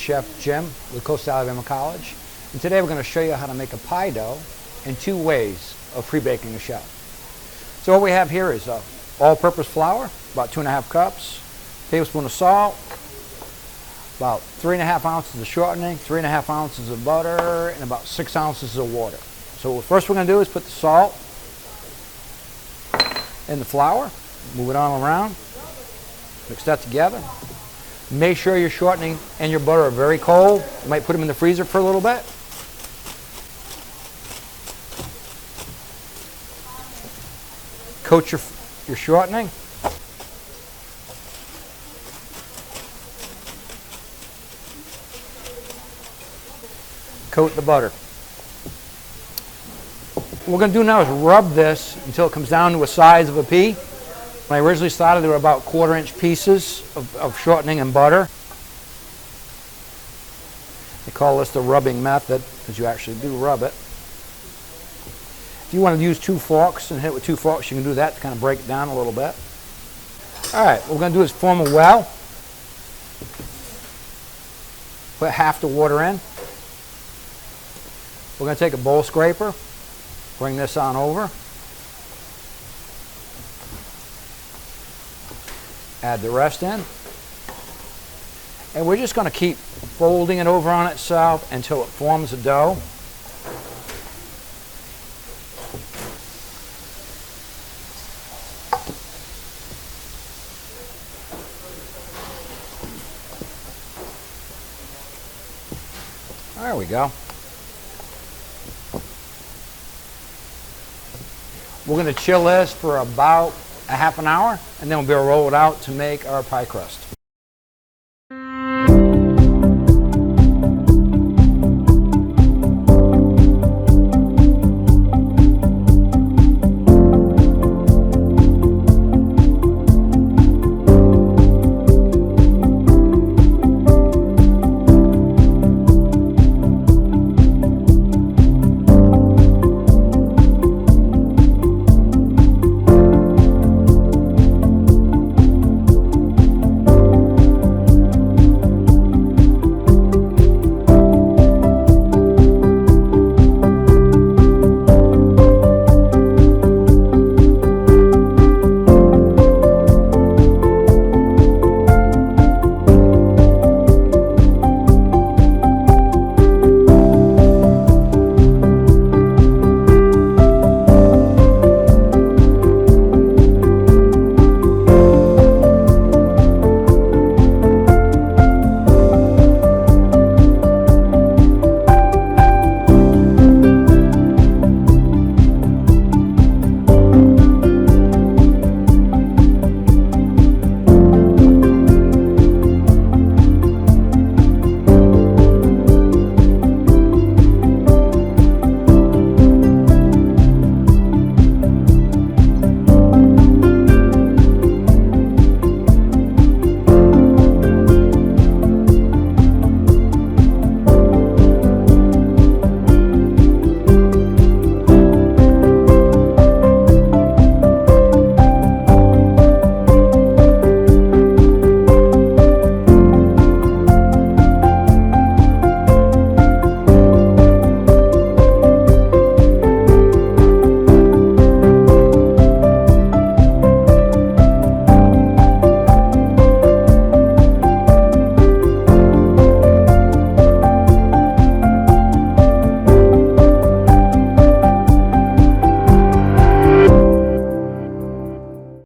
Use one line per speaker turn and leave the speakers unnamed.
Chef Jim with Coastal Alabama College, and today we're going to show you how to make a pie dough in 2 ways of pre-baking a shell. So what we have here is all-purpose flour, about 2.5 cups, tablespoon of salt, about 3.5 ounces of shortening, 3.5 ounces of butter, and about 6 ounces of water. So what first we're going to do is put the salt in the flour, move it all around, mix that together. Make sure your shortening and your butter are very cold. You might put them in the freezer for a little bit. Coat your shortening. Coat the butter. What we're going to do now is rub this until it comes down to a size of a pea. When I originally started, there were about 1/4-inch pieces of shortening and butter. They call this the rubbing method, because you actually do rub it. If you want to use 2 forks and hit it with 2 forks, you can do that to kind of break it down a little bit. All right, what we're going to do is form a well. Put half the water in. We're going to take a bowl scraper, bring this on over. Add the rest in. And we're just going to keep folding it over on itself until it forms a dough. There we go. We're going to chill this for about a half an hour, and then we'll be able to roll it out to make our pie crust.